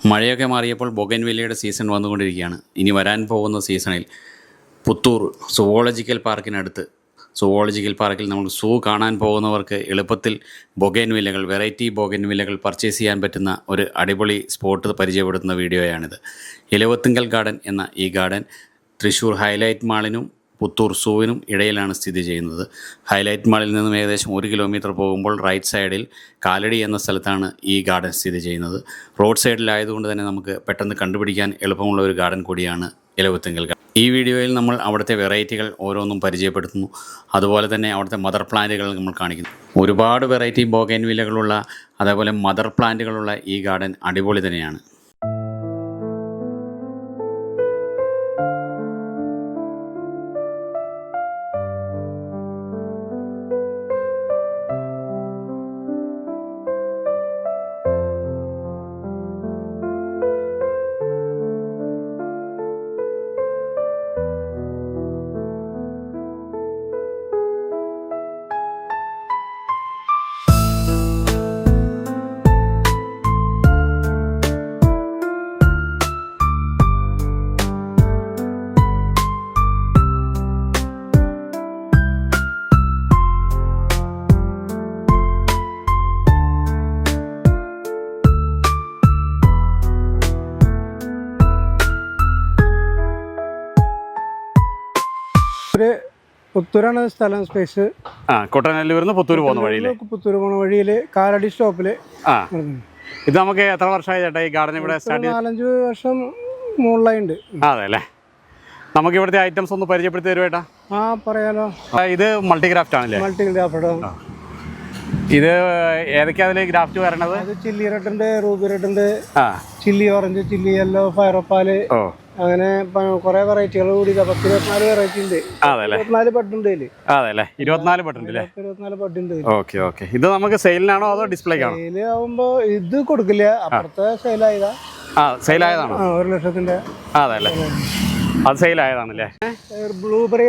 മഴയൊക്കെ മാറിയപ്പോൾ ബൊഗൻവില്ലയുടെ സീസൺ വന്നുകൊണ്ടിരിക്കുകയാണ്. ഇനി വരാൻ പോകുന്ന സീസണിൽ പുത്തൂർ സുവോളജിക്കൽ പാർക്കിൽ നമ്മൾ സൂ കാണാൻ പോകുന്നവർക്ക് എളുപ്പത്തിൽ ബൊഗൻവില്ലകൾ, വെറൈറ്റി ബൊഗൻവില്ലകൾ പർച്ചേസ് ചെയ്യാൻ പറ്റുന്ന ഒരു അടിപൊളി സ്പോട്ട് പരിചയപ്പെടുത്തുന്ന വീഡിയോയാണിത്. ഇലവത്തുങ്കൽ ഗാർഡൻ എന്ന ഈ ഗാർഡൻ തൃശ്ശൂർ ഹൈലൈറ്റ് മാളിനും പുത്തൂർ സൂവിനും ഇടയിലാണ് സ്ഥിതി ചെയ്യുന്നത്. ഹൈലൈറ്റ് മാളിൽ നിന്നും ഏകദേശം 1 കിലോമീറ്റർ പോകുമ്പോൾ റൈറ്റ് സൈഡിൽ കാലടി എന്ന സ്ഥലത്താണ് ഈ ഗാർഡൻ സ്ഥിതി ചെയ്യുന്നത്. റോഡ് സൈഡിലായതുകൊണ്ട് തന്നെ നമുക്ക് പെട്ടെന്ന് കണ്ടുപിടിക്കാൻ എളുപ്പമുള്ള ഒരു ഗാർഡൻ കൂടിയാണ് ഇലവത്തുങ്കൽ ഗാർഡൻ. ഈ വീഡിയോയിൽ നമ്മൾ അവിടുത്തെ വെറൈറ്റികൾ ഓരോന്നും പരിചയപ്പെടുത്തുന്നു. അതുപോലെ തന്നെ അവിടുത്തെ മദർ പ്ലാന്റുകൾ നമ്മൾ കാണിക്കുന്നു. ഒരുപാട് വെറൈറ്റി ബൊഗൻവില്ലകളുള്ള, അതേപോലെ മദർ പ്ലാന്റുകളുള്ള ഈ ഗാർഡൻ അടിപൊളി തന്നെയാണ്. പുത്തൂരാണ് സ്ഥലം, സ്പേസ്. കൊട്ടനല്ലൂരിന്ന് പുത്തൂർ പോകുന്ന വഴിയിൽ കാലടി സ്റ്റോപ്പിൽ. ഇത് നമുക്ക് എത്ര വർഷമായി ചേട്ടാ ഈ ഗാർഡൻ ഇവിടെ? 4-5 വർഷം മുകളിലായിട്ടുണ്ട്. അതെ അല്ലേ. നമുക്ക് ഇവിടുത്തെ ഐറ്റംസ് ഒന്ന് പരിചയപ്പെടുത്തി തരുവേട്ടാ? പറയാലോ. ഇത് മൾട്ടിഗ്രാഫ്റ്റ് ആണല്ലേ? മൾട്ടിഗ്രാഫ്റ്റ്. ഇത് ഏതൊക്കെയാ അതിൽ ഗ്രാഫ്റ്റ് വരണത്? ചില്ലി റെഡ് ഉണ്ട്, റൂബി റെഡ് ഉണ്ട്, ചില്ലി ഓറഞ്ച്, ചില്ലി യെല്ലോ, ഫയറോപ്പാല്, അങ്ങനെ കുറെ വെറൈറ്റികൾ കൂടി 24 വെറൈറ്റി ഉണ്ട്. 24 ബഡ് ഉണ്ട്. 24 ബഡ് ഉണ്ട്. 24 ബഡ് ഉണ്ട്. Okay okay. ഇത് നമുക്ക് സെയിലിനാണോ അതോ ഡിസ്പ്ലേക്കാണോ? സെയിൽ ആവുമ്പോ ഇത് കൊടുക്കില്ല, അപ്പുറത്തെ സെയിലായതാ. സെയിലായതാണോ? 1 ലക്ഷത്തിന്റെ. അതെ അല്ലേ, അത് സെയിലായതാണല്ലേ. ബ്ലൂബെറി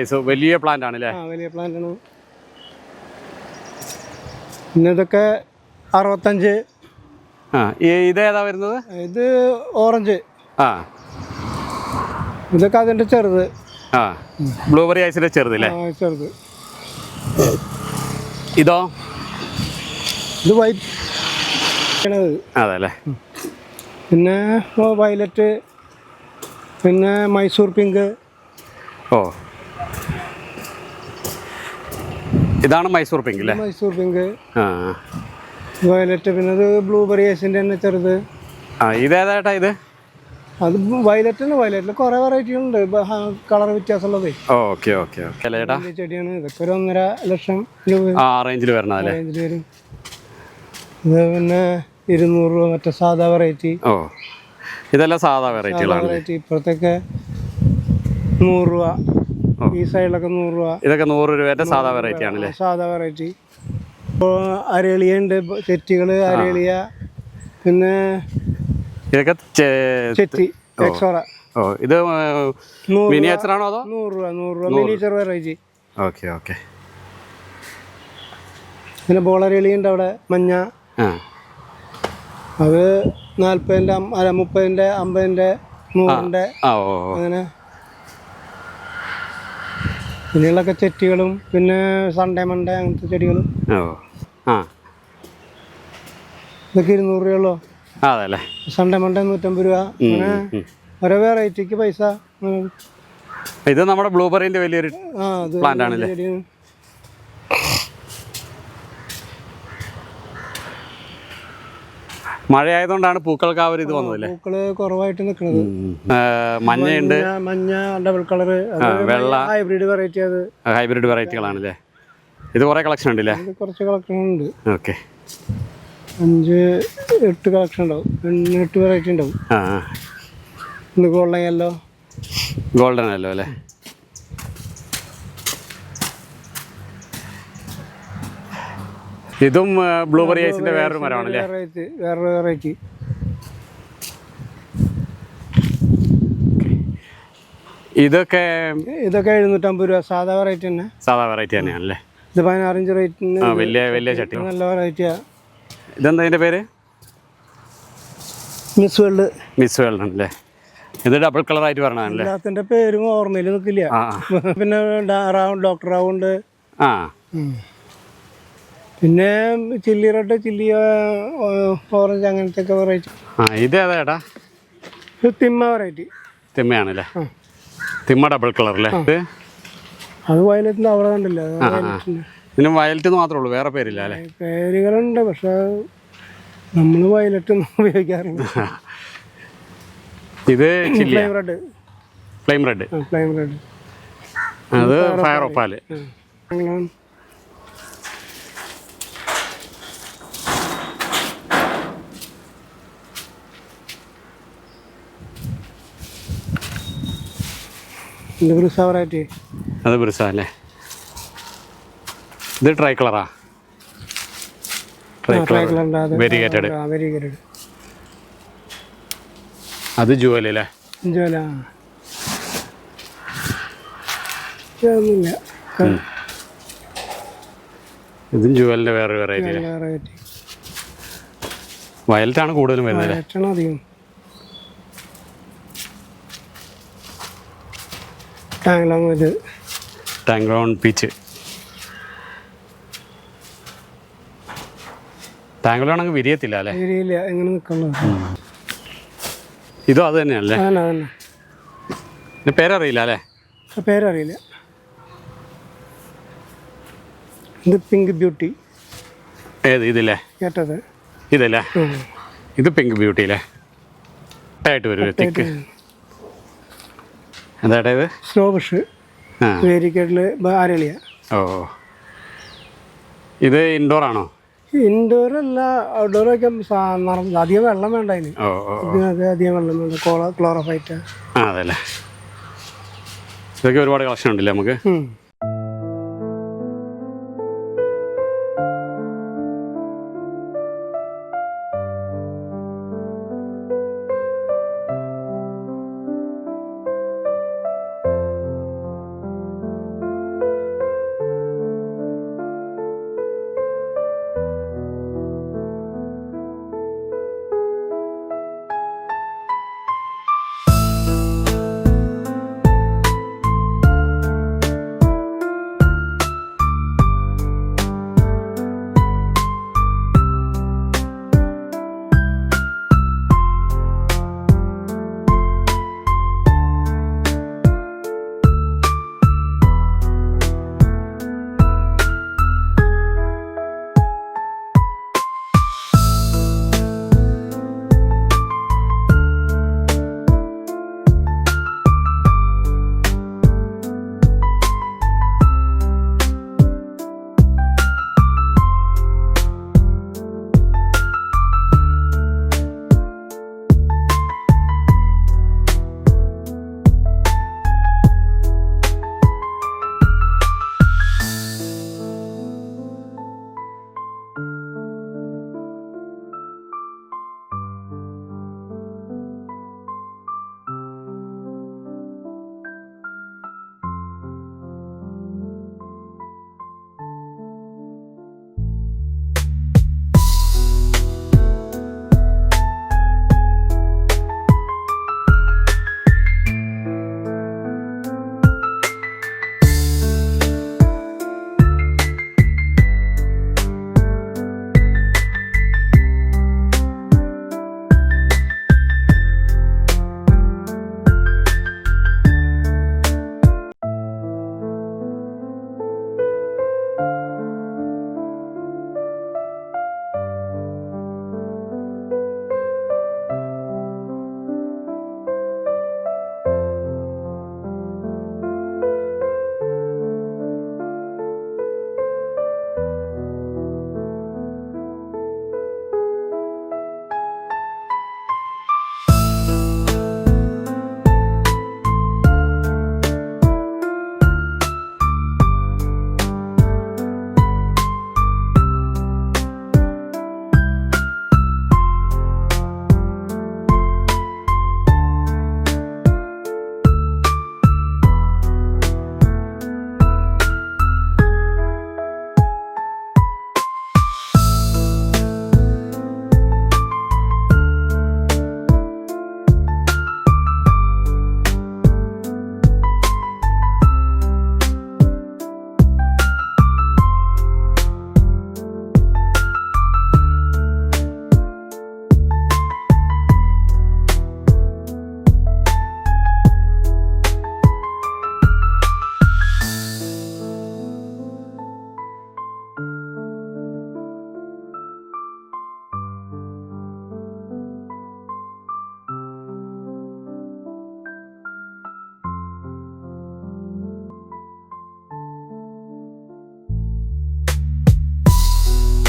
ഐസ് വലിയ പ്ലാന്റ് ആണല്ലേ? വലിയ പ്ലാന്റ് ആണ്. പിന്നെ ഇതൊക്കെ 65. ഇതേതാ വരുന്നത്? ഇത് ഓറഞ്ച്. ഇതൊക്കെ അതിന്റെ ചെറുത്. ബ്ലൂബെറി ഐസിന്റെ ചെറുതല്ലേ? ചെറുത്. ഇതോ? ഇത് വൈറ്റ്. അതെ. പിന്നെ വയലറ്റ്, പിന്നെ മൈസൂർ പിങ്ക്. ഇതാണ് മൈസൂർ പിങ്ക് അല്ലേ? Mysore pink, violet. പിന്നെ ഇത് ബ്ലൂബെറി ഐസിന്റെ തന്നെ ചെറുത്. ഇതേതായിട്ടാ ഇത്? അത് വയലറ്റിന്. വയലറ്റിൽ കുറെ വെറൈറ്റി ഉണ്ട്, കളർ വ്യത്യാസമുള്ളത്. ചെടിയാണ്. ഇതൊക്കെ ഒരു 1.5 ലക്ഷം രൂപ റേഞ്ചിൽ വരണല്ലേ? വരും. ഇത് പിന്നെ 200 രൂപ മറ്റേ സാധാ വെറൈറ്റി. ഇതെല്ലാം സാധാ വെറൈറ്റികളാണ്. ഇപ്പുറത്തൊക്കെ 100 രൂപ. ഈ സൈഡിലൊക്കെ 100 രൂപ. ഇതൊക്കെ 100 രൂപ സാധാ വെറൈറ്റി ആണല്ലേ? സാധാ വെറൈറ്റി. ഇപ്പോൾ അരളിയ ഉണ്ട്, ചെറ്റികള്, അരളിയ. പിന്നെ ഇതൊക്കെ ചെറ്റി എക്സോറ. ഇത് മിനിയേച്ചർ ആണോ അതോ? 100 രൂപ മിനിയേച്ചർ വെറൈറ്റി. Okay okay. പിന്നെ ബോളരളി ഉണ്ട് അവിടെ, മഞ്ഞ. അത് 40-ന്റെ, 30-ന്റെ, 50-ന്റെ, 100-ന്റെ അങ്ങനെ. പിന്നെയുള്ളൊക്കെ ചെറ്റികളും, പിന്നെ സൺഡേ മൺഡേ അങ്ങനത്തെ ചെടികളും. ഇതൊക്കെ 200 രൂപയുള്ളൂ. അതല്ലേ? സൺഡേ മൺഡേ 150 രൂപ. അങ്ങനെ ഓരോ വെറൈറ്റിക്ക് പൈസ. ഇത് നമ്മുടെ ബ്ലൂബെറിന്റെ വലിയൊരു പ്ലാന്റ് ആണല്ലേ? മഴ ആയതുകൊണ്ടാണ് പൂക്കൾക്ക് ആ ഒരു ഇത് വന്നതല്ലേ? പൂക്കള് കുറവായിട്ട് നിൽക്കുന്നത്. മഞ്ഞയുണ്ട്, മഞ്ഞ, ഡബിൾ കളറ്, വെള്ള, ഹൈബ്രിഡ് വെറൈറ്റി. അത് ഹൈബ്രിഡ് വെറൈറ്റികളാണല്ലേ? ഇത് കുറെ കളക്ഷൻ ഉണ്ടല്ലേ? കുറച്ച് കളക്ഷൻ ഉണ്ട്. ഓക്കെ. 5-8 കളക്ഷൻ ഉണ്ടാവും. 8 വെറൈറ്റി ഉണ്ടാവും. ഇത് ഗോൾഡൻ യെല്ലോ. ഗോൾഡൻ യെല്ലോ അല്ലേ? ഇതും ബ്ലൂബെറി ഐസിന്റെ വേറൊരു മരമാണല്ലേ? വേറൊരു വെറൈറ്റി. ഇതൊക്കെ 750 രൂപ. സാധാ വെറൈറ്റി തന്നെ. സാധാ വെറൈറ്റി തന്നെയാണല്ലേ? ഇത് 16 ഇഞ്ച് റേറ്റിന് വലിയ ചട്ടി. നല്ല വെറൈറ്റിയാ. ഇതെന്താ ഇതിന്റെ പേര്? Miss world. മിസ് വേൾഡ് ആണല്ലേ. ഇത് ഡബിൾ കളറായിട്ട് പറഞ്ഞാണല്ലേ. എല്ലാത്തിൻ്റെ പേരും ഓർമ്മയിൽ നിൽക്കില്ല. പിന്നെ ഡോക്ടർ റൗണ്ട്, ആ പിന്നെ ചില്ലി റെഡ്, ചില്ലി ഓറഞ്ച്, അങ്ങനത്തെ ഒക്കെ വെറൈറ്റി. ഇത് ഏതാ ചേട്ടാ? തിമ്മ വെറൈറ്റി. തിമ്മയാണല്ലേ. തിമ്മ ഡബിൾ കളർ അല്ലേ. അത് വയലറ്റിൻ്റെ അവിടെ കണ്ടില്ല. പിന്നെ വയലറ്റ് മാത്രമേ ഉള്ളൂ, വേറെ പേരില്ല അല്ലേ? പേരുകളുണ്ട്, പക്ഷെ നമ്മൾ വയലറ്റ് ഒന്നും ഉപയോഗിക്കാറില്ല. ഇത് flame red. Flame red. Flame red. അത് ഫയർ ഒപ്പാല്. ഇത് ബ്രിസ വെറൈറ്റി. അത് ബ്രിസ അല്ലേ. ഇത് ട്രൈ കളറാ. വെരിഗേറ്റഡ്. അത് ജുവൽ അല്ലേ. ജുവല. ഇതും ജുവലിന്റെ വേറെ വെറൈറ്റി. വയലറ്റാണ് കൂടുതലും വരുന്നത്. അധികം. ടാങ്ലോൺ പീച്ച്. ടാങ്ലോൺ അങ്ങ് വിരിയത്തില്ല അല്ലേ. വിരിയില്ല, എങ്ങനെ നിൽക്കണം. ഇതും അത് തന്നെയല്ലേ. പേരറിയില്ല അല്ലേ. പേരറിയില്ല. ഇത് പിങ്ക് ബ്യൂട്ടി. ഏത് ഇതില്ലേ? കേട്ടത് ഇതല്ലേ. ഇത് പിങ്ക് ബ്യൂട്ടി അല്ലേ. ആയിട്ട് വരും തിക്ക്. എന്താ ഇത്? Snow Bush. വേരിക്കേഡില് ആരളിയ. ഓ, ഇത് ഇൻഡോർ ആണോ? ഇൻഡോർ അല്ല, ഔട്ട്ഡോർ ഒക്കെ. അധികം വെള്ളം വേണ്ട അതിന്. ഇതിനൊക്കെ അധികം വെള്ളം വേണ്ട. ക്ലോറോഫൈറ്റ്. അതല്ലേ. ഇതൊക്കെ ഒരുപാട് കളക്ഷൻ ഉണ്ടല്ലേ നമുക്ക്.